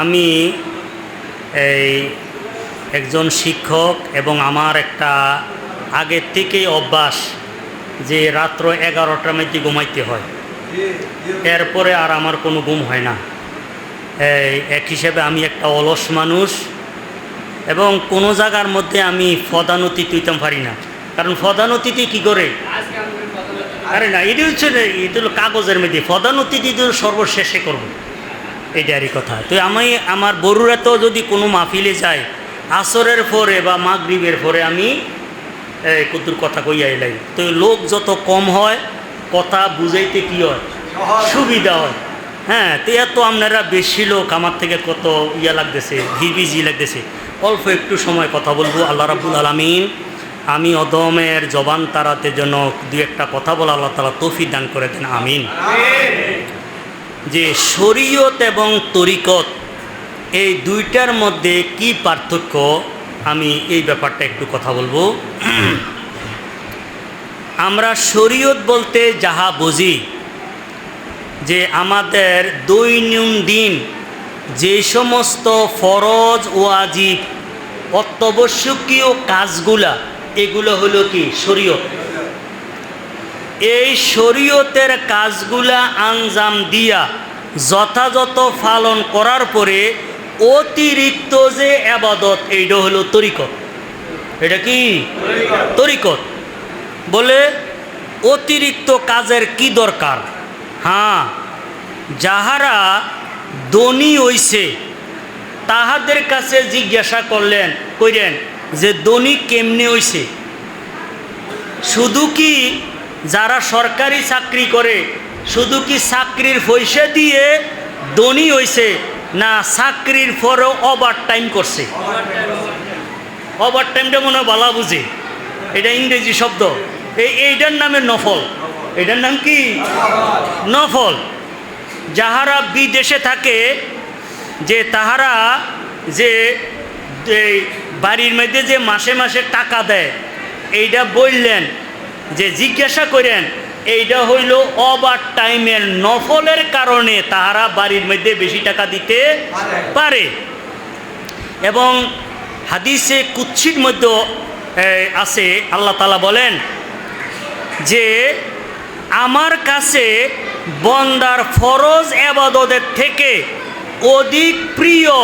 আমি এই একজন শিক্ষক এবং আমার একটা আগের থেকেই অভ্যাস যে রাত্র 11টার মধ্যে ঘুমাইতে হয়, এরপরে আর আমার কোনো ঘুম হয় না। এক হিসেবে আমি একটা অলস মানুষ এবং কোনো জায়গার মধ্যে আমি প্রধানতিথি হইতাম পারি না, কারণ প্রধানতিথি কী করে আরে না, এটা হলো কাগজের মধ্যে, প্রধানতিথি সর্বশেষে করব, এটারই কথা। তো আমি আমার বড়ুরা তো যদি কোনো মাহফিলে যায় আসরের পরে বা মাগরিবের পরে আমি কদ্দুর কথা কইয়া এলাই, তো লোক যত কম হয় কথা বুঝাইতে কী হয়, সুবিধা হয়। হ্যাঁ, তো এত আপনারা বেশি লোক, আমার থেকে কত ইয়া লাগতেছে, বিজি লাগতেছে, অল্প একটু সময় কথা বলবো। আল্লাহ রাব্বুল আলামিন আমি অদমের জবান তাড়াতে যেন দু একটা কথা বলা আল্লাহ তাআলা তৌফিক দান করে দেন, আমিন। যে শরীয়ত এবং তরিকত এই দুইটার মধ্যে কি পার্থক্য, আমি এই ব্যাপারটা একটু কথা বলবো। আমরা শরীয়ত বলতে যাহা বুঝি যে আমাদের দৈনন্দিন যে সমস্ত ফরজ ওয়াজিব অত্যাবশ্যকীয় কাজগুলা, এগুলো হলো কি শরীয়ত। এই শরীয়তের কাজগুলা আঞ্জাম দিয়া যথাযথ পালন করার পরে অতিরিক্ত যে ইবাদত, এইটা হলো তরিকত। এটা কি তরিকত? বলে অতিরিক্ত কাজের কি দরকার? হ্যাঁ, যাহারা ধনী হইছে তাহাদের কাছে জিজ্ঞাসা করেন যে ধনী কেমনে হইছে। শুধু কি যারা সরকারি চাকরি করে শুধু কি চাকরির পয়সা দিয়ে ধনী হইছে, না চাকরির পরেও ওভার টাইম করছে? ওভার টাইমটা মনে হয় বালা বুঝে, এটা ইংরেজি শব্দ, এইটার নামে নফল। এটার নাম কি? নফল। যাহারা বিদেশে থাকে যে তাহারা যে বাড়ির মধ্যে যে মাসে মাসে টাকা দেয়, এইটা বললেন যে জিজ্ঞাসা করেন, এইটা হইল ওভার টাইমের নফলের কারণে তাহারা বাড়ির মধ্যে বেশি টাকা দিতে পারে। এবং হাদিসে কুদসির মধ্যে আছে, আল্লাহ তাআলা বলেন যে আমার কাছে বন্দার ফরজ ইবাদতের থেকে অধিক প্রিয়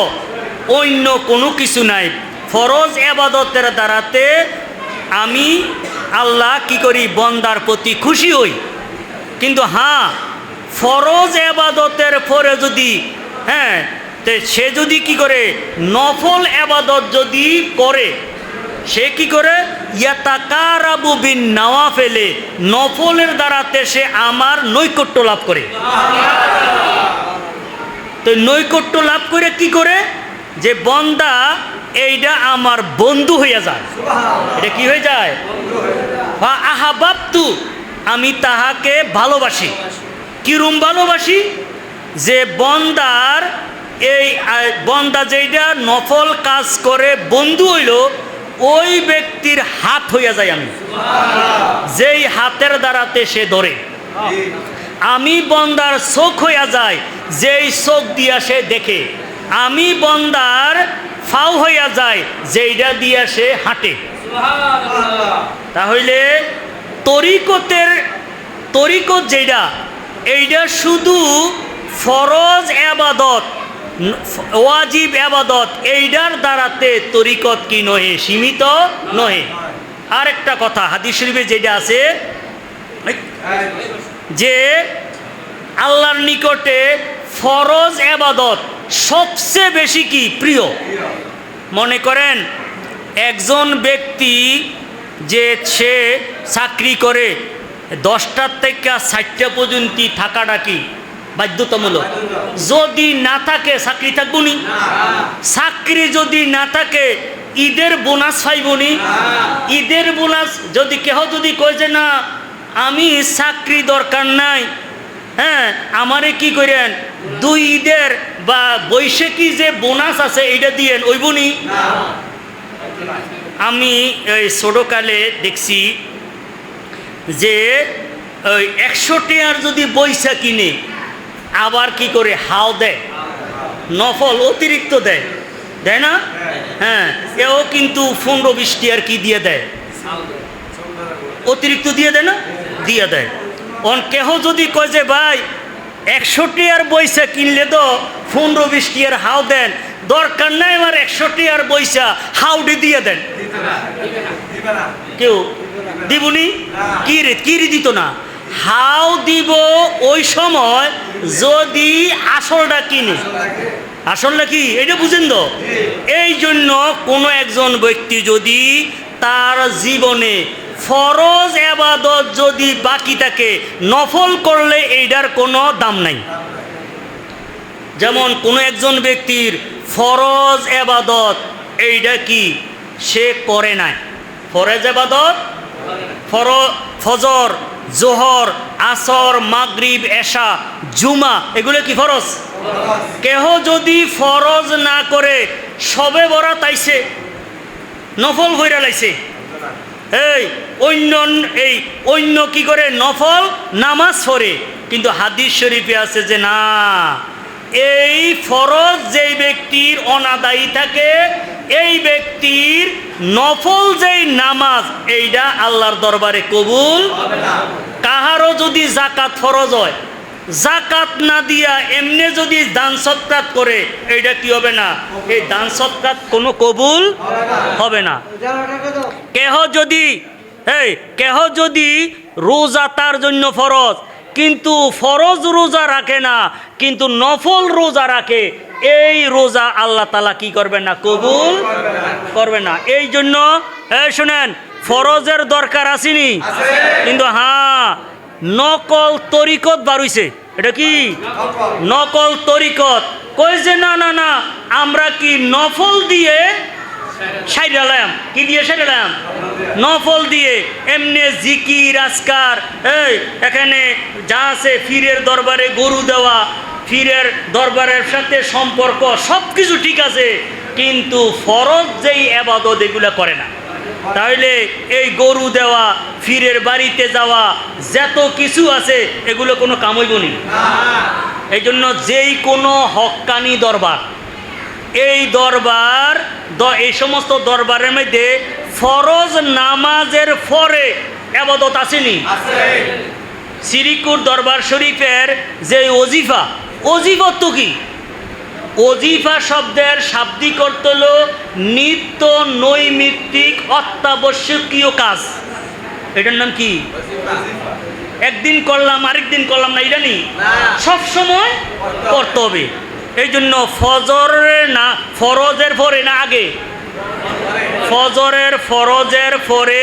অন্য কোনো কিছু নাই। ফরজ ইবাদতের দ্বারাতে আমি আল্লাহ কি করি, বন্দার প্রতি খুশি হই। কিন্তু হ্যাঁ, ফরজ ইবাদতের পরে যদি সে যদি কি করে নফল ইবাদত যদি করে, সে কি করে ইয়াতাকারাবু বিন নওয়াফিলে, নফলের দ্বারাতে সে আমার নৈকট্য লাভ করে। তো নৈকট্য লাভ করে কি করে, যে বন্দা এইটা আমার বন্ধু হইয়া যায়। এটা কি হয়ে যায়? আহাবাবতু, আমি তাহাকে ভালোবাসি। কিরম ভালোবাসি? যে বন্দার এই বন্দা যেইটা নফল কাজ করে বন্ধু হইল, ওই ব্যক্তির হাত হইয়া যায় আমি, যেই হাতের দ্বারাতে সে ধরে। আমি বন্দার চোখ হইয়া যায়, যেই চোখ দিয়া সে দেখে। আমি বন্দার ফাও হইয়া যায়, যেইটা দিয়া সে হাঁটে। তাহলে তরিকত যেটা, এইটা শুধু ফরজ ইবাদত ওয়াজিব ইবাদত, এইটার দ্বারাতে তরিকত কি নহে, সীমিত নহে। আর একটা কথা হাদিস শরীফে যেটা আছে যে আল্লাহর নিকটে ফরজ ইবাদত সবচেয়ে বেশি কি প্রিয়। মনে করেন একজন ব্যক্তি যে সে চাকরি করে 10টার থেকে 4টা পর্যন্ত থাকাটা কি বাধ্যতামূলক? যদি না থাকে চাকরি থাকবো নি? চাকরি যদি না থাকে ঈদের বোনাস পাইব নি? ঈদের বোনাস যদি কেহ যদি কয় যে না আমি চাকরি দরকার নাই, হ্যাঁ আমারে কি করেন 2 ঈদের বা বৈশাখী যে বোনাস আছে এইটা দিয়েন, ওইব নি? আমি ওই ছোটকালে দেখছি যে ওই 100 টাকার যদি বৈশা কিনে আবার কি করে হাও দেয়, নফল অতিরিক্ত দেয়, দেয় না? হ্যাঁ, এও কিন্তু 15-20 আর কি দিয়ে দেয়, অতিরিক্ত দিয়ে দেয় না, দিয়ে দেয়। কেহ যদি কয় যে ভাই 100 টাকার বইসা কিনলে তো 15-20 আর হাও দেন, দরকার নাই আমার 100 আর বইসা হাউডি দিয়ে দেন, কেউ দিবনি? কি রে দিত না? হাও দিব ওই সময় যদি আসলটা কিনে। আসলটা কি এটা বুঝেন তো? এই জন্য কোনো একজন ব্যক্তি যদি তার জীবনে ফরজ এবাদত যদি বাকি থাকে, নফল করলে এইটার কোনো দাম নাই। যেমন কোনো একজন ব্যক্তির ফরজ এবাদত এইটা কি সে করে নাই, ফরজ এবাদত ফজর, জোহর, আসর, মাগরিব, এশা, জুমা এগুলো কি ফরজ? কেহ যদি ফরজ না করে সবে বরাত আইছে, নফল হইরা লাইছে, অন্য কি করে নফল নামাজ পড়ে, কিন্তু হাদিস শরীফে আছে যে না, এই ফরজ যেই ব্যক্তির অনাদায়ী থাকে, এই ব্যক্তির নফল যেই নামাজ এইটা আল্লাহর দরবারে কবুল হবে না। কাহারও যদি জাকাত ফরজ হয়, জাকাত না দিয়া এমনি যদি দান সৎকার করে, এইটা কি হবে না? এই দান সৎকার কোনো কবুল হবে না। কেহ যদি রোজা তার জন্য ফরজ, কিন্তু ফরজ রোজা রাখে না, কিন্তু নফল রোজা রাখে, এই রোজা আল্লাহ তাআলা কি করবে না? কবুল করবে না। এই জন্য শুনেন, ফরজের দরকার আসেনি, কিন্তু হ্যাঁ নকল তরিকত বাড়ইছে। এটা কি নকল তরিকত? কই যে না না না, আমরা কি নফল দিয়ে সাইরালাম, কি দিয়ে সাইরালাম? নফল দিয়ে এমনি জিকির আজকার, এখানে যা আছে, ফিরের দরবারে গরু দেওয়া, ফিরের দরবারের সাথে সম্পর্ক সব কিছু ঠিক আছে, কিন্তু ফরজ যেই ইবাদত এগুলো করে না। তাহলে এই গরু দেওয়া, ফিরের বাড়িতে যাওয়া, যত কিছু আছে এগুলো কোনো কাম হইব না। এই জন্য যেই কোনো হক্কানি দরবার, এই দরবার, এই সমস্ত দরবারের মধ্যে ফরজ নামাজের পরে ইবাদত আসেনি। সিরিকুর দরবার শরীফের যে অজিফা তো কি? অজিফা শব্দের শাব্দিক অর্থ হল নিত্য নৈমিত্তিক অত্যাবশ্যকীয় কাজ। এটার নাম কি? একদিন করলাম আরেকদিন করলাম না, এটা নেই, সব সময় করতে হবে। এই জন্য ফরজের পরে না আগে, ফরজের পরে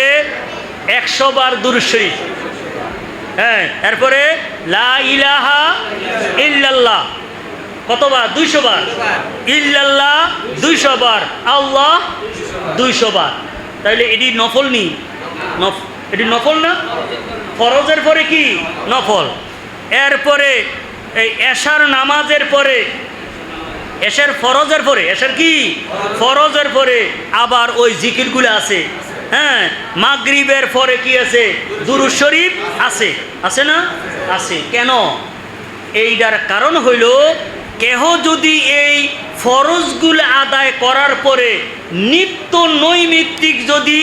100 বার দুরূদ শরীফ, হ্যাঁ, এরপরে লা ইলাহা ইল্লাল্লাহ কতবার? 200 বার। ইল্লাল্লাহ 200 বার, আল্লাহ 200 বার। তাহলে এটি নফল নি? এটি নফল না? ফরজের পরে কি নফল। এরপরে এই এশার নামাজের পরে, এশার কি ফরজের পরে আবার ওই জিকিরগুলো আছে। হ্যাঁ, মাগরিবের পরে কি আছে? দুরূদ শরীফ আছে না? আছে। কেন? এইটার কারণ হইল, কেহ যদি এই ফরজগুলো আদায় করার পরে নিত্য নৈমিত্তিক যদি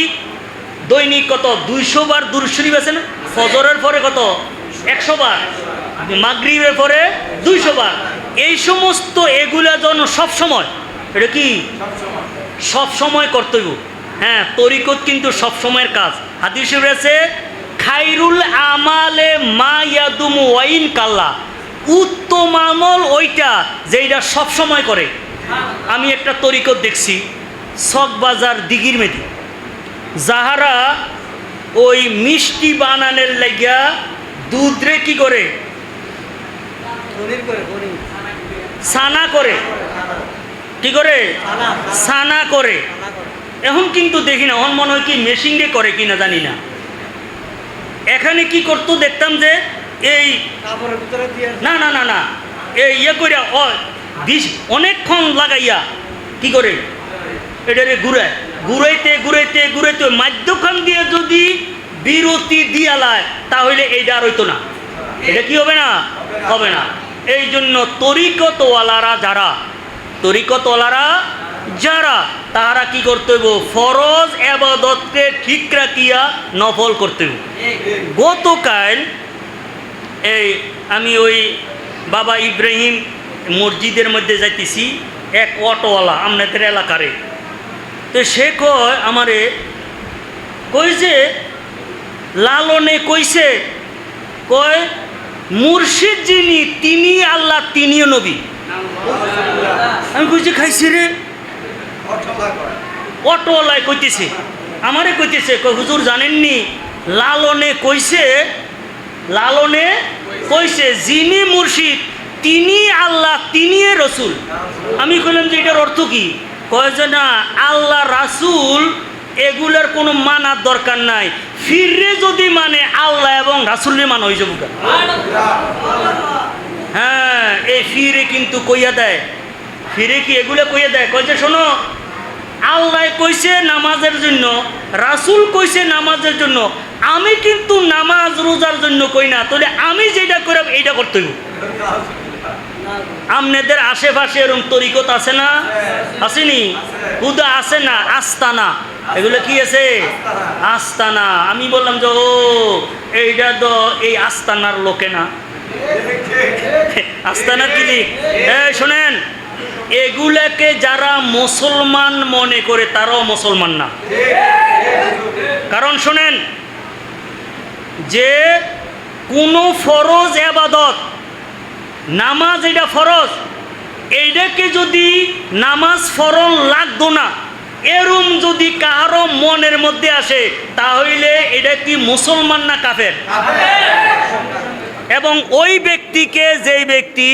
দৈনিক কত 200 বার দুরূদ শরীফ আছে না? ফজরের পরে কত? 100 বার, মাগরিবের পরে 200 বার। এই সমস্ত এগুলা যেন সবসময়, এটা কি সবসময় কর্তব্য। হ্যাঁ, তরিকত কিন্তু সবসময়ের কাজ। হাদিসে রয়েছে খাইরুল আমালে মা ইয়াদুম ওয়াইন কাল্লা, উত্তম আমল ওইটা যেটা সবসময় করে। আমি একটা তরিকত দেখছি চকবাজার দিঘির মেদি, যাহারা ওই মিষ্টি বানানোর লাগিয়া দুধরে কি করে? ছানা করে। কি করে? ছানা করে। এখন কিন্তু দেখি না, এখন মনে হয় কি মেশিন দিয়ে করে কিনা জানি না। এখানে কি করতো দেখতাম যে এই না না না না এই ইয়ে করে অনেকক্ষণ লাগাইয়া কি করে এটারে ঘুরাইতে মাধ্যখান দিয়ে যদি বিরতি দিয়ালায়, তাহলে এইটা আর হইতো না। এটা কি হবে না? হবে না। এই জন্য তরিকতওয়ালারা যারা তরিকতওয়ালারা যারা, তাহারা কি করতে হইব? ফরজ ইবাদতকে ঠিক রাখিয়া নফল করতে হইব। গতকাল আমি ওই বাবা ইব্রাহিম মসজিদের মধ্যে যাইতেছি, এক অটোওয়ালা আপনাদের এলাকারে, তো সে কয় আমারে, কইছে লালনে কইছে, কয় মুর্শিদ যিনি তিনি আল্লাহ, তিনিও নবী। আমি কইছি খাইছি রে, অটোওয়ালায় কইতেছে, আমারে কইতেছে, কয় হুজুর জানেননি লালনে কইছে, লালনে কইছে যিনি মুর্শিদ তিনি আল্লাহ, তিনি রসুল। আমি কইলাম যে এটার অর্থ কি? কয় যে না, আল্লাহ রাসুল এগুলোর কোনো মানার দরকার নাই, ফিরে যদি মানে আল্লাহ এবং রাসুলের মান হয়ে যাবো। হ্যাঁ, এই ফিরে কিন্তু কইয়া দেয়, ফিরে কি এগুলো কইয়া দেয়, কয় যে শোনো, আল্লাহ কইছে নামাজের জন্য, রাসুল কইছে নামাজের জন্য, আমি কিন্তু নামাজ রোজার জন্য কই না, তাহলে আমি যেটা করে এইটা করতে হইব। আপনাদের আশেপাশে এরকম তরিকত আছে না? আসেনি? হুদা আছে না? আস্তানা, এগুলো কি আছে? আস্তানা। আমি বললাম যে ও এইটা তো এই আস্তানার লোকে না, আস্তানা কি? শোনেন, এগুলাকে যারা মুসলমান মনে করে তারাও মুসলমান না। কারণ শোনেন, যে কোনো ফরজ ইবাদত, নামাজ এটা ফরজ, এইটাকে যদি নামাজ ফরজ লাগতো না এরম যদি কারো মনের মধ্যে আসে, তাহলে এটা কি মুসলমান না কাফের? এবং ওই ব্যক্তিকে, যেই ব্যক্তি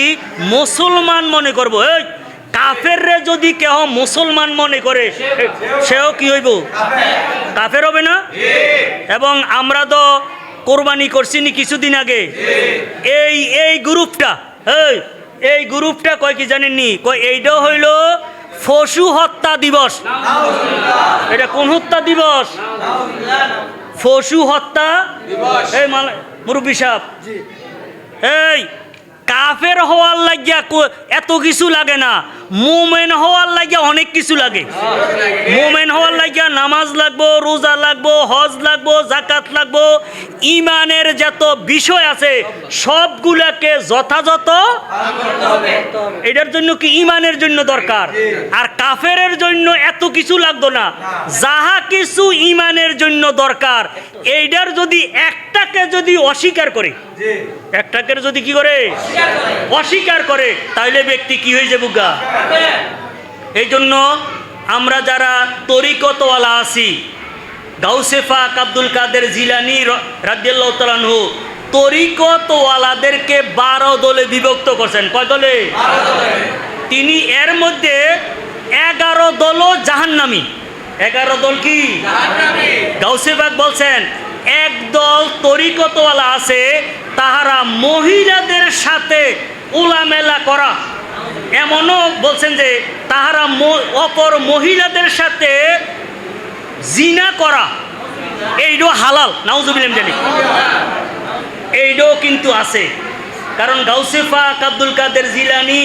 মুসলমান মনে করবো, এই কাফেররে যদি কেহ মুসলমান মনে করে, সেও কি হইব? কাফের হবে না? এবং আমরা তো কোরবানি করছি নি কিছুদিন আগে, এই গ্রুপটা, এই গ্রুপটা কয় কি জানেননি? কয় এইটাও হইল পশু হত্যা দিবস। এটা কোন হত্যা দিবস? পশু হত্যা এই মুরব্বী সাহেব, এই কাফের হওয়ার লাগিয়া এত কিছু লাগে না, মুমিন হওয়ার লাগিয়া অনেক কিছু লাগে। মুমিন হওয়ার লাগিয়া নামাজ লাগবো, রোজা লাগবো, হজ লাগবো, জাকাত লাগবো, ইমানের যত বিষয় আছে সবগুলাকে যথাযথ, এটার জন্য কি ইমানের জন্য দরকার। আর কাফেরের জন্য এত কিছু লাগতো না, যাহা কিছু ইমানের জন্য দরকার, এইটার যদি একটাকে যদি অস্বীকার করে, একটাকে যদি কি করে অস্বীকার করে, তাহলে ব্যক্তি কি হয়ে যাবে গা। এই জন্য আমরা যারা তরিকতওয়ালা আছি, গাউসে পাক আব্দুল কাদের জিলানী রাদিয়াল্লাহু তাআলা আনহু তরিকতওয়ালাদেরকে 12 দলে বিভক্ত করছেন। কয় দলে? 12 দলে। তিনি এর মধ্যে 11 দলও জাহান্নামী। 11 দল কি জাহান্নামী। গাউসে পাক বলছেন একদল তরিকতওয়ালা আছে, তাহারা মহিলাদের সাথে উলামেলা করা, এমনও বলছেন যে তাহারা অপর মহিলাদের সাথে জিনা করা, এইটাও হালাল। নাউজুবিল্লাহ জানি, এইটাও কিন্তু আছে। কারণ গাউসে পাক আব্দুল কাদের জিলানী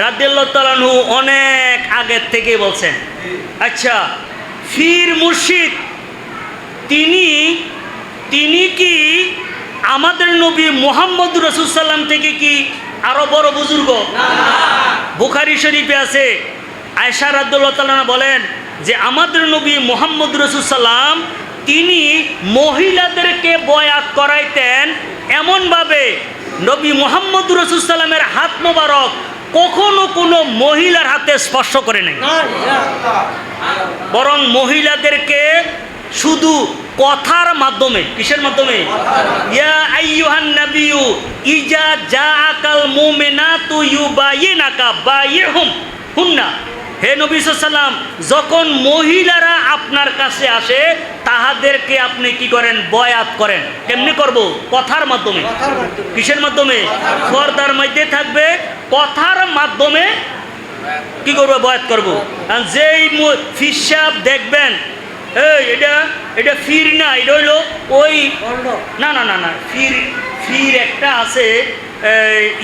রাদিয়াল্লাহু তাআলা আনহু অনেক আগের থেকে বলছেন। আচ্ছা, ফির মুর্শিদ তিনি কি আমাদের নবী মুহাম্মদ রাসূল সাল্লাম থেকে কি আরো বড় বুজুর্গ? বুখারী শরীফে আছে, আয়েশা রাদিয়াল্লাহু তাআলা বলেন যে আমাদের নবী মুহাম্মদ রাসূল সাল্লাম তিনি মহিলাদেরকে বয়াত করাইতেন এমনভাবে, নবী মুহাম্মদ রাসূল সাল্লামের হাত মোবারক কখনো কোনো মহিলার হাতে স্পর্শ করে নাই, বরং মহিলাদেরকে শুধু কথার মাধ্যমে, কিসের মাধ্যমে? ইয়া আইয়ুহান নাবিয়্যু ইজা জাআকাল মুমিনাতু ইউবাইয়িনাকা বাইয়হুম হুন্না। হে নবী সাল্লাল্লাহু আলাইহি ওয়াসাল্লাম, যখন মহিলারা আপনার কাছে আসে তাহাদেরকে আপনি কি করেন? বয়াত করেন। কেমনি করব? কথার মাধ্যমে। কিসের মাধ্যমে? পর্দার মধ্যে থাকবে, কথার মাধ্যমে কি করবো? বয়াত করব। যেই ফিসাব দেখবেন, এটা ফির না, এটা হইলো ওই না না না না ফির একটা আছে,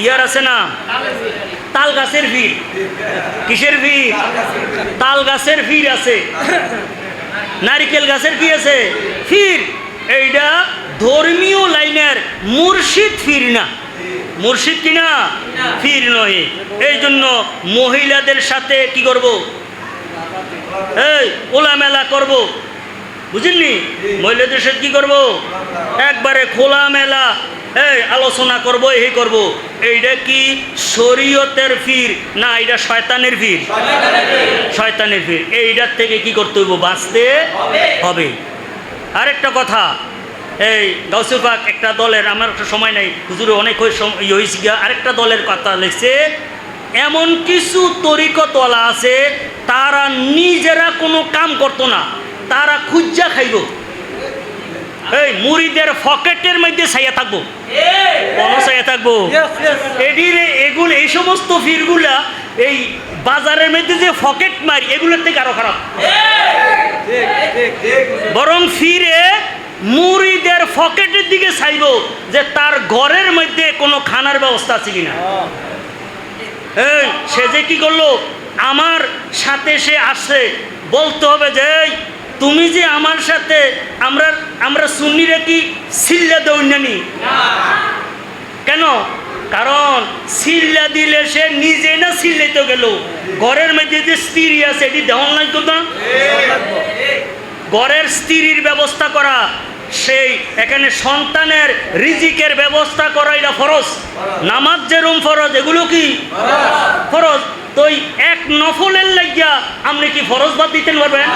ইয়ার আছে না, তাল গাছের ফির। কিসের ফির? তাল গাছের ফির আছে, নারিকেল গাছের কি আছে? ফির। এইটা ধর্মীয় লাইনের মুর্শিদ ফির না, মুর্শিদ কিনা ফির নয়। এই জন্য মহিলাদের সাথে কি করব? এই খোলামেলা করব, বুঝলেননি? মহিলাদের সাথে কি করব? একবারে খোলামেলা এই আলোচনা করব, এই করব। এইটা কি শরীয়তের ফির না এটা শয়তানের ফির? শয়তানের ফির। এইটার থেকে কি করতে হইব? বাঁচতে হবে। আরেকটা কথা, এই গাউসুল পাক একটা দলের, আমার একটা সময় নাই হুজুরে অনেক হয়েছে গিয়া, আরেকটা দলের কথা লিখছে, এমন কিছু তরিকতওয়ালা আছে তারা নিজেরা কোনো কাম করতো না, তারা খুঁজা খাইব, এই মুরিদের পকেটের মধ্যে ছাইয়া থাকবো, কোনো ছাইয়া থাকবো। এগুলো এই সমস্ত ফিরগুলা এই বাজারের মধ্যে যে পকেট মারি এগুলোর থেকে আরো খারাপ। বরং ফিরে মুরিদের পকেটের দিকে চাইব যে তার ঘরের মধ্যে কোনো খানার ব্যবস্থা আছে কিনা। এই সে যে কি করলো, আমার সাথে সে আসছে, বলতে হবে যে তুমি যে আমার সাথে, আমরা সুন্নিরা কি সিল্লা দৌড়ানি? কেন? কারণ সিল্লা দিলে সে নিজে না সিল্লাইতে গেল, ঘরের মধ্যে যে স্ত্রী আছে এটি দেওয়ান লাগতো না। ঘরের স্ত্রীর ব্যবস্থা করা, সেই এখানে সন্তানের রিজিকের ব্যবস্থা করা, এটা ফরজ। নামাজ যেরকম ফরজ, এগুলো কি ফরজ। তো এক নফলের লাগিয়া আপনি কি ফরজ বাদ দিতে পারবেন?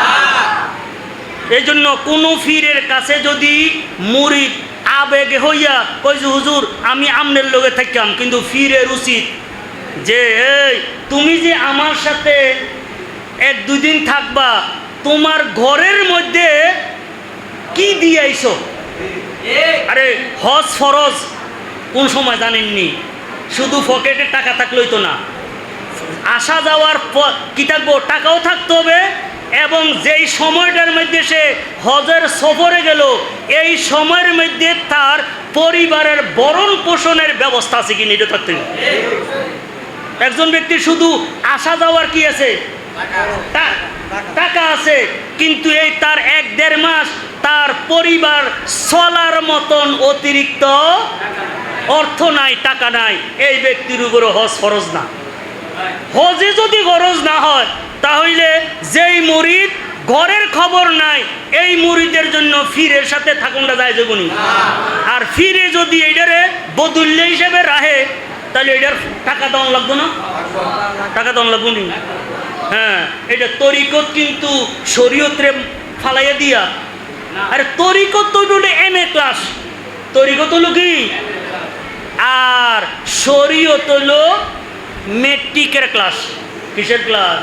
এই জন্য কোনো ফিরের কাছে যদি মুরিদ আবেগে হইয়া কই যে হুজুর আমি আমনের লগে থাকতাম, কিন্তু ফিরের উচিত যে এই তুমি যে আমার সাথে 1-2 দিন থাকবা, তোমার ঘরের মধ্যে কি দিয়ে আইছো? আরে হজ ফরজ কোন সময় জানেননি? শুধু পকেটে টাকা থাকলেই তো না, আসা যাওয়ার কি থাকবো, টাকাও থাকতে হবে। এবং যেই সময়টার মধ্যে সে হজের সফরে গেল, এই সময়ের মধ্যে তার পরিবারের ভরণ পোষণের ব্যবস্থা আছে কিনা এটা থাকতে হবে। একজন ব্যক্তির শুধু আসা যাওয়ার কি আছে? টাকা আছে, কিন্তু এই তার 1-1.5 মাস তার পরিবার চলার মতন অতিরিক্ত অর্থ নাই, টাকা নাই, এই ব্যক্তির উপরে হজ ফরজ না। হজে যদি ফরজ না হয় তাহলে যেই মুরিদ ঘরের খবর নাই, এই মুরিদের জন্য ফিরের সাথে থাকুনটা যায় যাবনি। আর ফিরে যদি এইটারে বদুল্য হিসেবে রাহে তাহলে এটার টাকা দেওয়া লাগবো না? টাকা দেওয়া লাগবো নি? হ্যাঁ, এটা তরিকত কিন্তু শরীয়তরে ফালাইয়া দিয়া। আরে তরিকত তো MA ক্লাস, তরিকত হলো কি, আর শরীয়ত হলো মেট্রিকের ক্লাস। কিসের ক্লাস?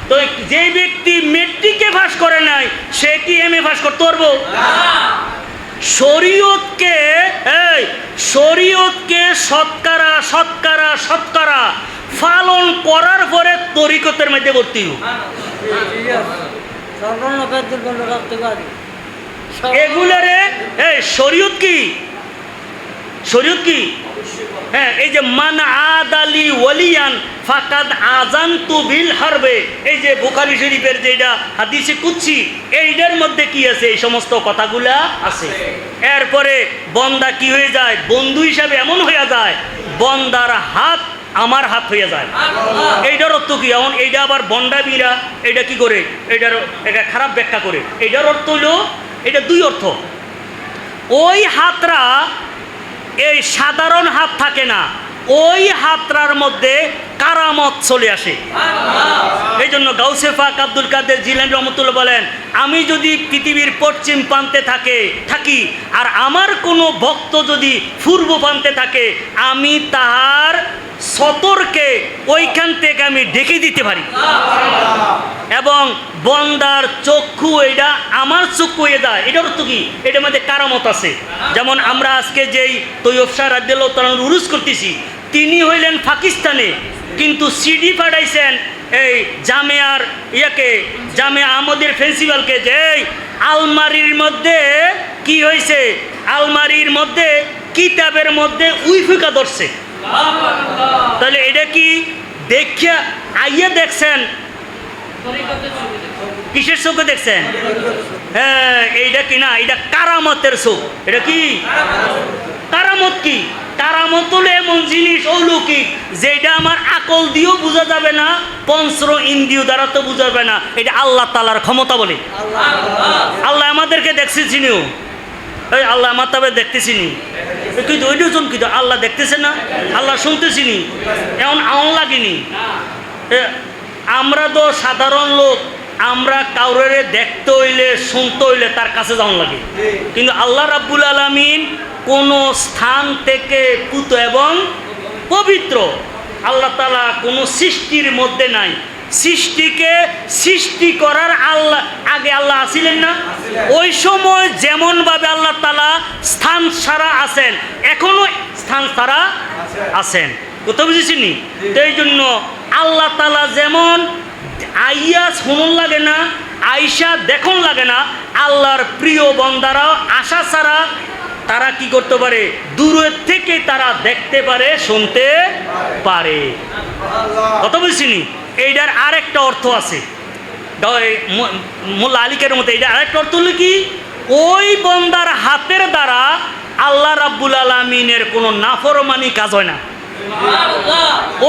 তো যে ব্যক্তি মেট্রিকে পাস করে নাই সে কি MA পাস করতে পারবো? শরীয়তকে শতকরা পালন করার পরে তরিকতের মধ্যে ভর্তি এগুলারে। শরীয়ত কি? শরীয়ত কি? হ্যাঁ, এই যে মান আদালি ওয়ালিয়ান ফাকাদ আযানতু বিল হারবে, এই যে বুখারী শরীফের যেটা হাদিসে কুদসি, এইটার মধ্যে কি আছে? এই সমস্ত কথাগুলা আছে। এরপরে বন্দা কি হয়ে যায়? বন্ধু হিসাবে এমন হয়ে যায়, বন্দার হাত আমার হাত হয়ে যায়। এইটার অর্থ কি? এমন এইটা আবার বন্ডা বিরা এটা কি করে, এটা খারাপ ব্যাখ্যা করে। এইটার অর্থ হলো, এটা 2 অর্থ। ওই হাতরা এই সাধারণ হাত থাকে না, ওই হাতরার মধ্যে কারামত চলে আসে। এই জন্য গাউসে পাক আব্দুল কাদের জিলানী রহমতুল্লাহ বলেন, আমি যদি পৃথিবীর পশ্চিম প্রান্তে থাকি আর আমার কোনো ভক্ত যদি পূর্ব প্রান্তে থাকে, আমি তাহার সতরকে ওইখান থেকে আমি ডেকে দিতে পারি, এবং বন্দার চক্ষু এটা আমার চক্ষু হয়ে যায়। এটার অর্থ কি? এটার মধ্যে কারামত আছে। যেমন আমরা আজকে যেই তৈয়ব শাহ রাদিয়াল্লাহু তাআলা উরুস করতেছি, তিনি হইলেন পাকিস্তানে, কিন্তু সিডি পাঠাইছেন এই জামিয়া আহমদের প্রিন্সিপালকে, যে আলমারির মধ্যে কি হয়েছে, আলমারির মধ্যে কিতাবের মধ্যে উইফুকা ধরছে। তাহলে এটা কি দেখিয়া আইয়া দেখছেন? কিসের চোখে দেখছেন? হ্যাঁ, এইটা কি না, এটা কারামতের চোখ। এটা কি কারামত? কি কারামত হলো এমন জিনিস অলৌকিক যেটা আমার আকল দিয়েও বোঝা যাবে না, পঞ্চ ইন্দ্রিয় দ্বারা তো বোঝা যাবে না। এটা আল্লাহ তাআলার ক্ষমতা বলে। আল্লাহ আমাদেরকে দেখতেছিনিও, এই আল্লাহ আমার তবে দেখতেছিনি, কিন্তু ওই দুজন কিন্তু আল্লাহ দেখতেছে না, আল্লাহ শুনতেছিনি, এমন আমন লাগেনি। আমরা তো সাধারণ লোক, আমরা কাউরে দেখতে হইলে শুনতে হইলে তার কাছে যাওয়া লাগে, কিন্তু আল্লাহ রাব্বুল আলামিন কোন স্থান থেকে পুত এবং পবিত্র। আল্লাহ তাআলা কোন সৃষ্টির মধ্যে নাই। সৃষ্টিকে সৃষ্টি করার আল্লাহ আগে আল্লাহ আছিলেন না? ওই সময় যেমন ভাবে আল্লাহ তাআলা স্থান ছাড়া আছেন, এখনো স্থান ছাড়া আছেন। কথা বুঝেছিনি? তো এই জন্য আল্লাহ তাআলা যেমন আইয়া শুনুন লাগে না, আইসা দেখুন লাগে না, আল্লাহর প্রিয় বান্দারাও আশা ছাড়া তারা কি করতে পারে? দূরের থেকে তারা দেখতে পারে, শুনতে পারে। কথা বলছিনি? এইটার আরেকটা অর্থ আছে, মোল্লা আলিকের মতো। এইটার আরেকটা অর্থ হলো কি, ওই বান্দার হাতের দ্বারা আল্লাহ রাব্বুল আলামিনের কোনো নাফরমানি কাজ হয় না।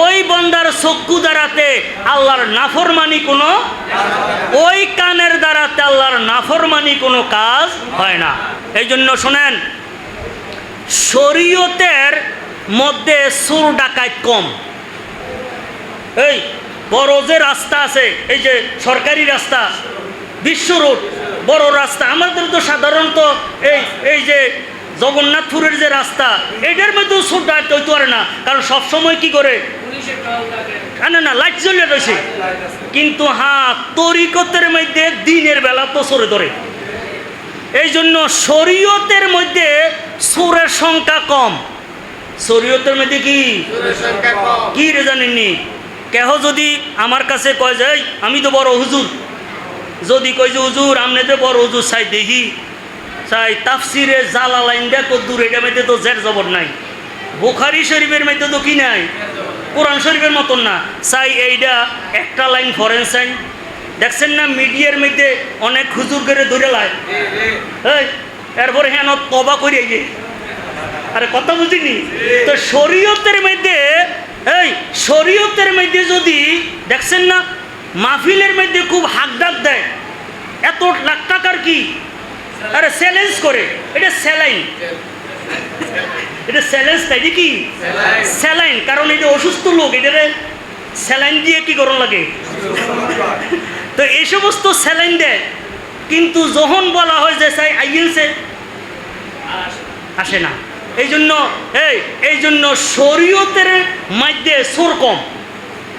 ওই বান্দার চক্ষু দ্বারাতে আল্লাহর নাফরমানি কোনো, ওই কানের দ্বারাতে আল্লাহর নাফরমানি কোনো কাজ হয় না। এই জন্য শোনেন, শরীয়তের মধ্যে চোর ডাকাত কম। এই বড় যে রাস্তা আছে, এই যে সরকারি রাস্তা, বিশ্ব রোড, বড় রাস্তা, আমাদের তো সাধারণত এই যে জগন্নাথপুরের যে রাস্তা, এটার মধ্যেও চোর ডাকাত হইতে পারে না, কারণ সবসময় কি করে না লাইট জ্বলে রয়েছে। কিন্তু হ্যাঁ, তরিকতের মধ্যে দিনের বেলা তো চোরে ধরে। এই জন্য শরীয়তের মধ্যে চোরের সংখ্যা কম। শরীয়তের মধ্যে কি রে জানেননি? কেহ যদি আমার কাছে কয় যায় আমি তো বড় হুজুর, যদি কই যে হুজুর আপনি তো বড় হুজুর, চাই দেখি, চাই তাফসিরে জালালাইন দেখো দূর, এটার মধ্যে তো জের জবর নাই। বুখারী শরীফের মধ্যে তো কি নাই, কোরআন শরীফের মতন না। চাই এইটা একটা লাইন ফরেন চাই। দেখছেন না মিডিয়ার মধ্যে অনেক হুজুর করে ধরে লাই, এরপরে হ্যাঁ তবা করে গিয়ে, আরে কথা বুঝিনি? তো শরীয়তের মধ্যে, এই শরীয়তের মধ্যে যদি দেখছেন না মাহফিলের মধ্যে খুব হাক ডাক দেয়, এত লাখ টাকার কি, আরে চ্যালেঞ্জ করে, এটা স্যালাইন, এটা চ্যালেঞ্জ তাই কি স্যালাইন, কারণ এটা অসুস্থ লোক, এটা স্যালাইন দিয়ে কি করণ লাগে। তো এই সমস্ত স্যালাইন দেয়, কিন্তু যখন বলা হয় যে চাই আইএনসে আসে না। এই জন্য শরীয়তের মধ্যে চোর কম,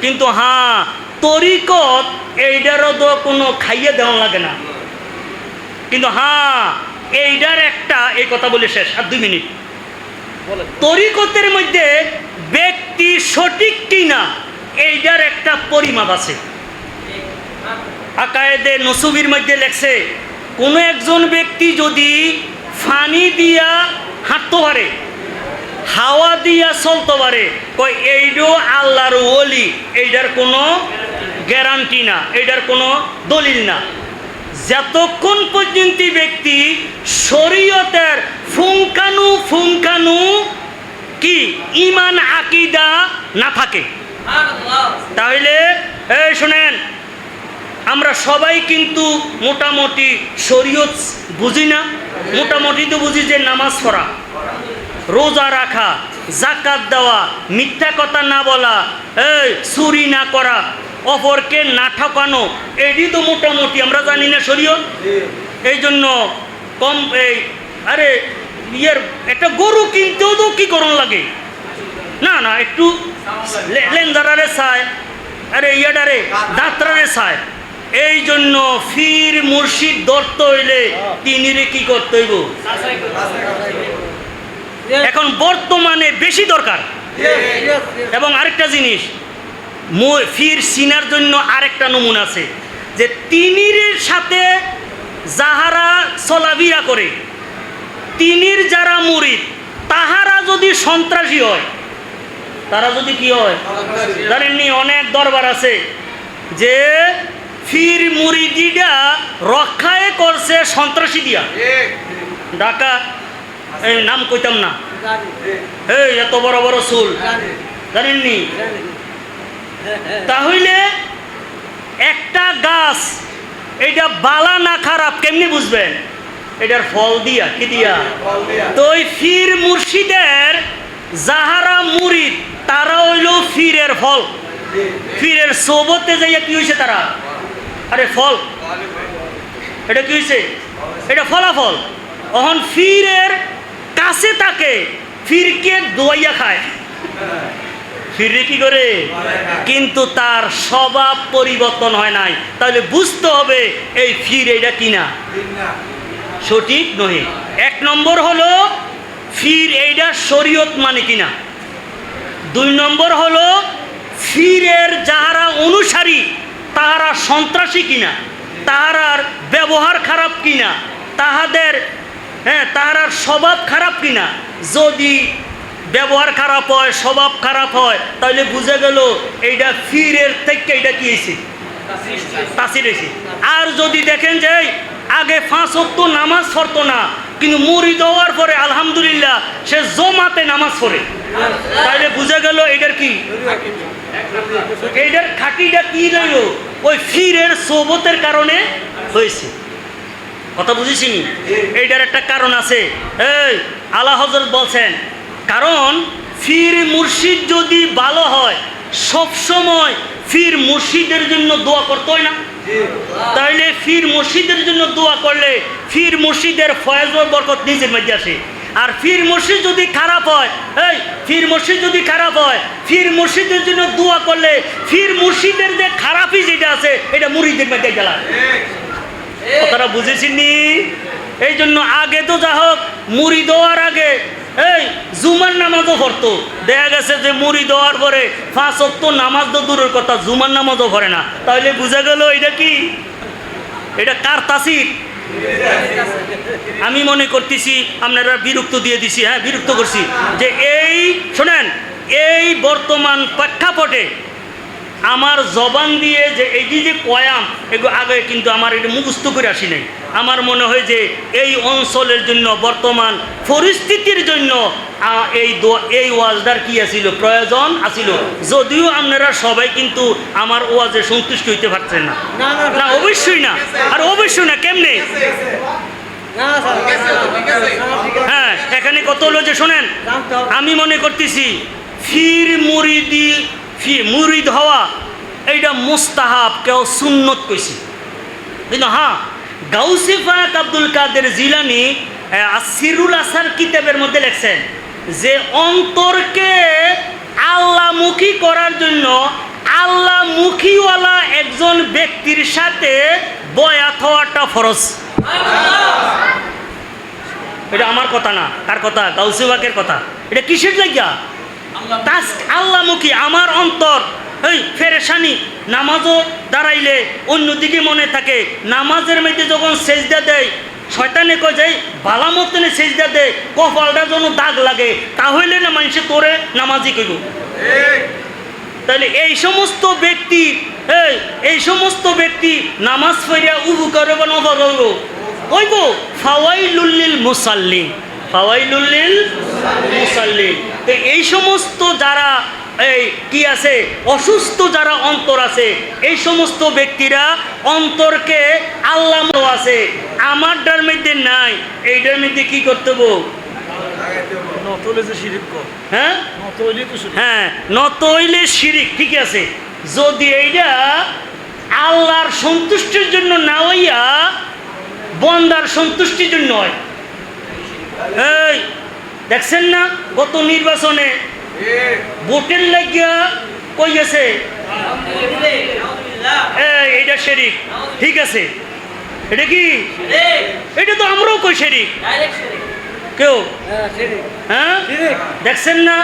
কিন্তু হ্যাঁ তরিকত এইটারও তো কোনো খাইয়ে দেওয়া লাগে না। কিন্তু হ্যাঁ এইটার একটা, এই কথা বলে শেষ, আর 2 মিনিট। তরিকতের মধ্যে ব্যক্তি সঠিক কিনা এইটার একটা পরিমাপ আছে। আকায়েদে নসুবির মধ্যে লেখছে, কোনো একজন ব্যক্তি যদি ফানি দিয়া হাঁটতে পারে, হাওয়া দিয়া চলতে পারে, কয় এইটাও আল্লাহর ওলি, এইটার কোনো গ্যারান্টি না, এইটার কোনো দলিল না, যতক্ষণ পর্যন্ত ব্যক্তি শরীয়তের ফুঙ্কানু কি ইমান আকিদা না থাকে। তাহলে এই শোনেন, আমরা সবাই কিন্তু মোটামুটি শরীয়ত বুঝি না। মোটামুটি তো বুঝি যে নামাজ পড়া, রোজা রাখা, জাকাত দেওয়া, মিথ্যা কথা না বলা, এই চুরি না করা, অপরকে না ঠকানো, এটি তো মোটামুটি আমরা জানি না শরীয়ত। এই জন্য কম আরে একটা গরু কিনতেও তো কি করণ লাগে না, একটু লেনদারারে চায়, আরে ইয়াডারে দাঁতরারে চায়। এই জন্য ফির মুর্শিদ ধরতে হইলে তিনিরে কি করতে হইব, এখন বর্তমানে বেশি দরকার। এবং আরেকটা জিনিস, ফির চিনার জন্য আরেকটা নমুনা আছে, যে তিনির সাথে যাহারা চলাফেরা করে, তিনির যারা মুরিদ, তাহারা যদি সন্ত্রাসী হয়, তারা যদি কি হয়, জানেননি অনেক দরবার আছে যে ফির মুরিদিরা রক্ষায় করছে সন্ত্রাসী দিয়া ঢাকা, এই নাম কইতাম না, এই এত বড় বড় চুল, জানেননি? তাহলে একটা গাছ এটা বালা না খারাপ কেমনি বুঝবেন? এটার ফল দিয়া, কি দিয়া? তো ওই ফির মুর্শিদের যাহারা মুরিদ তারা হইল ফিরের ফল। ফিরের সোবতে যাইয়া কি হয়েছে তারা? আরে ফল, এটা কি হয়েছে? এটা ফলাফল। অহন ফিরের কাছে তাকে ফিরকে দোয়াইয়া খায়, ফিরে কি করে? কিন্তু তার স্বভাব পরিবর্তন হয় নাই। তাহলে বুঝতে হবে এই ফির এটা কিনা সঠিক নহে। এক নম্বর হলো ফির এইটা শরীয়ত মানে কিনা। দুই নম্বর হলো ফিরের যাহারা অনুসারী তাহারা সন্ত্রাসী কিনা, তাহারার ব্যবহার খারাপ কিনা, তাহারার স্বভাব খারাপ কিনা। যদি ব্যবহার খারাপ হয়, স্বভাব খারাপ হয়, তাহলে বুঝে গেল এইটা ফিরের থেকে এটা কি হয়েছে, তাসির হয়েছে। আর যদি দেখেন যে আগে 5 ওয়াক্ত নামাজ পড়তো না, কিন্তু মুরিদ হওয়ার পরে আলহামদুলিল্লাহ সে জমাতে নামাজ পড়ে, তাহলে বুঝে গেল এটার কি, এইটার খাঁটিটা কি রইল, ওই ফিরের সোবতের কারণে হয়েছে। কথা বুঝেছি? এইটার একটা কারণ আছে। এই আলা হযরত বলছেন, কারণ ফির মুর্শিদ যদি ভালো হয় সব সময় ফির মুর্শিদের জন্য দোয়া করতে হয় না? তাইলে ফির মুর্শিদের জন্য দোয়া করলে ফির মুর্শিদের ফয়েজ ও বরকত নিজের মধ্যে আসে। আর ফির মুর্শিদ যদি খারাপ হয়, এই ফির মুর্শিদ যদি খারাপ হয়, ফির মুর্শিদের জন্য দোয়া করলে ফির মুর্শিদের যে খারাপই যেটা আছে এটা মুরিদের মধ্যে গেলাম। কথাটা বুঝেছিনি? এই জন্য আগে তো যা হোক মুরিদ হওয়ার আগে এই জুমার নামাজও পড়তো, দেখা গেছে যে মুরিদ হওয়ার পরে 5 ওয়াক্ত নামাজ তো দূরের কথা, জুমার নামাজও পড়ে না। তাহলে বুঝা গেল এটা কি, এটা কার তাসির? আমি মনে করতেছি আপনারা বিরক্ত দিয়ে দিছি, হ্যাঁ বিরক্ত করছি যে এই শোনেন, এই বর্তমান প্রেক্ষাপটে আমার জবান দিয়ে যে এই যে কয়াম এগুলো আগে কিন্তু আমার এটা মুখস্থ করে আসি নাই। আমার মনে হয় যে এই অঞ্চলের জন্য বর্তমান পরিস্থিতির জন্য এই ওয়াজদার কি আছিল, প্রয়োজন আছিল। যদিও আপনারা সবাই কিন্তু আমার ওয়াজে সন্তুষ্ট হইতে পারছেন না, না অবশ্যই না, আর অবশ্যই না। কেমনে? হ্যাঁ এখানে কত হলো যে শোনেন, আমি মনে করতেছি ফির মুরিদ হওয়া এইটা মুস্তাহাব, কেউ সুন্নত কইছি। কিন্তু হ্যাঁ গাউসে পাক আব্দুল কাদের জিলানী সিরুল আসার কিতাবের মধ্যে লেখছেন যে অন্তরকে আল্লাহমুখী করার জন্য আল্লাহমুখীওয়ালা একজন ব্যক্তির সাথে বয়াত হওয়াটা ফরজ। এটা আমার কথা না, কার কথা? গাউসে পাকের কথা। এটা কিসের জায়গা? আল্লাহমুখী আমার অন্তর এই ফেরেশানি, নামাজও দাঁড়াইলে অন্যদিকে মনে থাকে, নামাজের মধ্যে যখন সেজদা দেয় শয়তানে কয় যায় ভালা মতনে সেজদা দেয়, কপালটা যেন দাগ লাগে, তাহলে না মানুষে তোরে নামাজি কইব। তাহলে এই সমস্ত ব্যক্তি নামাজ পড়িয়া উযু করে বা নফল হইব, ওইব ফাওয়াইলুল লিল মুসাল্লিন, ফাওয়াইলুল লিল মুসাল্লিন। তো এই সমস্ত যারা কি আছে, অসুস্থ যারা অন্তর আছে, এই সমস্ত ব্যক্তিরা অন্তরকে আল্লাহ আছে, আমারটার মধ্যে নাই, এইটার মধ্যে কি করতে হবে? হ্যাঁ হ্যাঁ, নতইলে শিরিক। ঠিক আছে, যদি এইটা আল্লাহর সন্তুষ্টির জন্য না হইয়া বন্দার সন্তুষ্টির জন্য হয়। এই দেখছেন না গত নির্বাচনে ভোটের লাগিয়া কই গেছে, এইটা শিরিক। ঠিক আছে, এটা কি? এটা তো আমরাও কই শিরিক কেউ, হ্যাঁ দেখছেন না?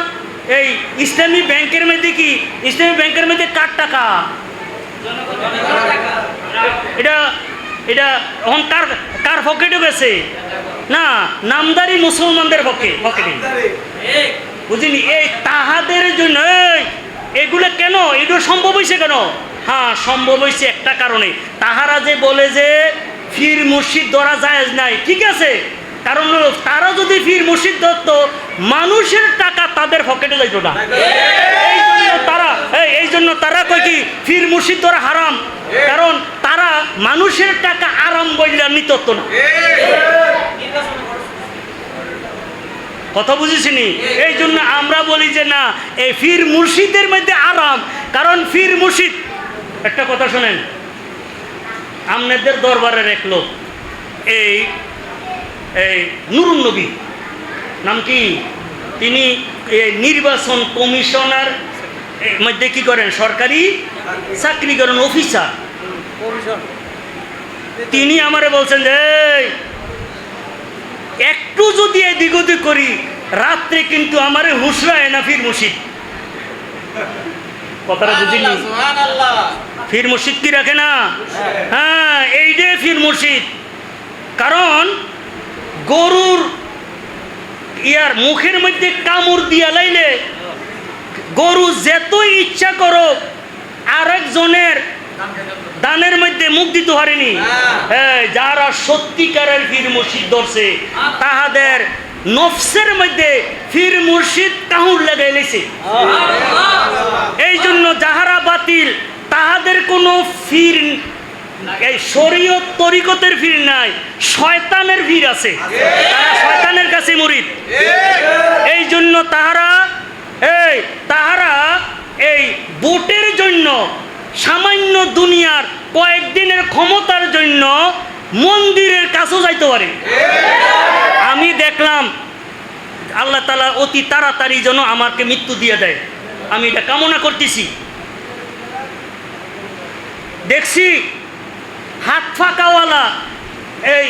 এই ইসলামী ব্যাংকের মধ্যে কি, ইসলামী ব্যাংকের মধ্যে কার টাকা? এটা এটা এখন কার পকেটে গেছে? না, নামদারি মুসলমানদের পকেটে। বুঝিনি? এই তাহাদের জন্য এগুলো কেন, এগুলো সম্ভব হয়েছে কেন? হ্যাঁ, সম্ভব হয়েছে একটা কারণে। তাহারা যে বলে যে ফির মুর্শিদ ধরা জায়েজ নাই, ঠিক আছে, কারণ তারা যদি ফির মুর্শিদ ধরতো মানুষের টাকা তাদের পকেটে যাইত না। এই জন্য তারা কয় কি ফির মুর্শিদ ধরা হারাম, কারণ তারা মানুষের টাকা আরাম বললে নিত না। কথা বুঝেছিনি? এই জন্য আমরা বলি যে না, এই ফির মুর্শিদের মধ্যে আরাম, কারণ ফির মুর্শিদ। একটা কথা শোনেন, আপনাদের দরবারের এক লোক, এই নুরুন নবী নাম কি, তিনি নির্বাচন কমিশনার মধ্যে কি করেন, সরকারি চাকরি করেন, অফিসার। তিনি আমারে বলছেন যে একটু যদি এদিক ওদিক করি রাত্রে কিন্তু আমারে হুশরায় না ফির মুর্শিদ। কথাটা বুঝিনি? ফির মুর্শিদ কি রাখে না? হ্যাঁ, এইটাই ফির মুর্শিদ। কারণ গরুর ইয়ার মুখের মধ্যে কামড় দিয়া লাইলে গরু যতই ইচ্ছা করো আরেকজনের দানের মধ্যে মুখ দিতে পারেনি। হ্যাঁ, যারা সত্যিকারের ফির মুর্শিদ ধরছে তাহাদের নফসের মধ্যে ফির মুর্শিদ কাহুর লাগাই লেছে। এই জন্য যাহারা বাতিল তাহাদের কোনো ফির, এই শরীয়ত তরিকতের ফির নাই, শয়তানের ফির আছে, তারা শয়তানের কাছে মুরিদ। এই জন্য তাহারা এই ভোটের জন্য, সামান্য দুনিয়ার কয়েকদিনের ক্ষমতার জন্য মন্দিরের কাছেও যাইতে পারে। আমি দেখলাম আল্লাহ তাআলা অতি তাড়াতাড়ি যেন আমাকে মৃত্যু দিয়ে দেয়, আমি এটা কামনা করতেছি। দেখছি হাত ফাঁকাওয়ালা এই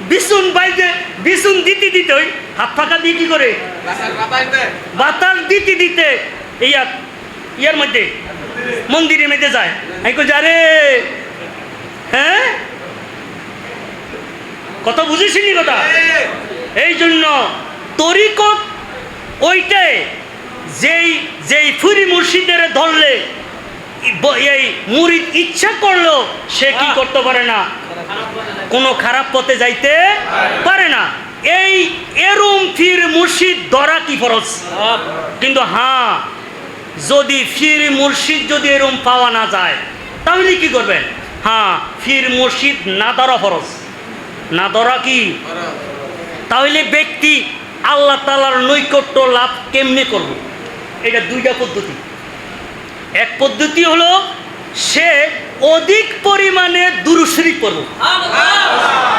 বিছুন বাইতে, বিছুন দিতে দিতে হাত ফাঁকা দিয়ে কি করে, বাতাস দিতে দিতে ইয়ার মধ্যে মন্দিরের মধ্যে যায়। আমি কই যারে, হ্যাঁ কথা বুঝেছিনি কথা? এই জন্য তরিকত ওইটাই, যেই ফুরি মুর্শিদের ধরলে এই মুরিদ ইচ্ছা করলো সে কি করতে পারে না, কোনো খারাপ পথে যাইতে পারে না। এই এরম ফির মুর্শিদ ধরা কি ফরজ? কিন্তু হ্যাঁ, যদি ফির মুর্শিদ যদি এরম পাওয়া না যায় তাহলে কি করবেন? হ্যাঁ, ফির মুর্শিদ না ধরা ফরজ, না ধরা কি? তাহলে ব্যক্তি আল্লাহ তাআলার নৈকট্য লাভ কেমনে করব? এটা দুইটা পদ্ধতি। এক পদ্ধতি হলো সে অধিক পরিমাণে দুরূদ শরীফ পড়ব,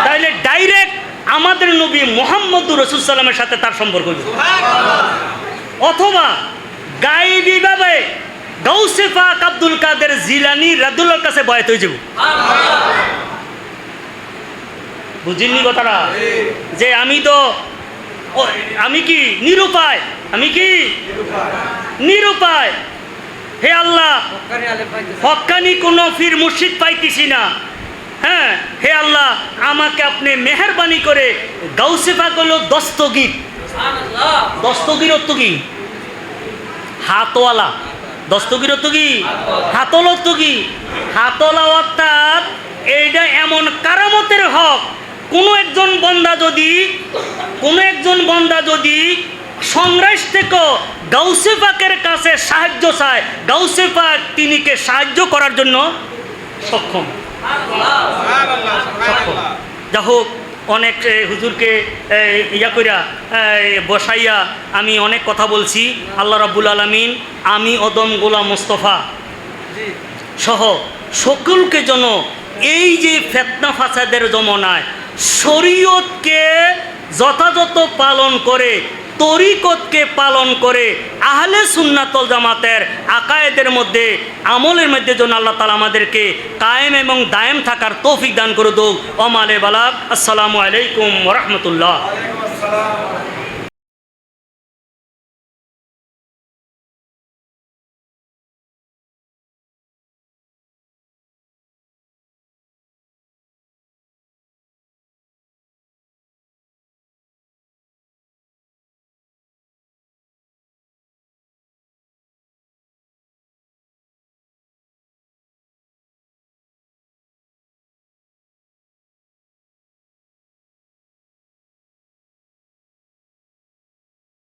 তাহলে ডাইরেক্ট আমাদের নবী মুহাম্মদুর রাসূলুল্লাহ সাল্লামের সাথে তার সম্পর্ক হবে। অথবা গায়েবী ভাবে গাউসে পাক আব্দুল কাদের জিলানী রাদিয়াল্লাহুর কাছে বয়াত হয়ে যাব। বুঝিনি কথাটা? যে আমি কি নিরুপায়, আমি কি নিরুপায়, হে আল্লাহ হক্কানি কোনো ফির মুর্শিদ পাইতেছি না, হ্যাঁ হে আল্লাহ আমাকে আপনি মেহেরবানি করে গাউসে পাক হলো দস্তগীর। দস্তগীর অর্থ কি? হাতওয়ালা। দস্তগীর অর্থ কি? হাতল অর্থ কি? হাতওয়ালা অর্থাৎ এইটা এমন কারামতের হক, কোনো একজন বন্দা যদি সংগ্রাস থেকে গাউসে পাকের কাছে সাহায্য চায়, গাউসে পাক তিনিকে সাহায্য করার জন্য সক্ষম। যা হোক, অনেক হুজুরকে ইয়া কইরা বসাইয়া আমি অনেক কথা বলছি। আল্লাহ রাব্বুল আলামিন আমি অদম গোলাম মোস্তফা সহ সকলকে যেন এই যে ফিতনা ফাসাদের জমানায় শরীয়তকে যথাযথ পালন করে, তরিকতকে পালন করে, আহলে সুন্নাত ওয়াল জামাতের আকায়েদের মধ্যে, আমলের মধ্যে যেন আল্লাহ তাআলা আমাদেরকে কায়েম এবং দায়েম থাকার তৌফিক দান করে দোক। ওমালে বালাগ। আসসালামু আলাইকুম ওয়া রাহমাতুল্লাহ।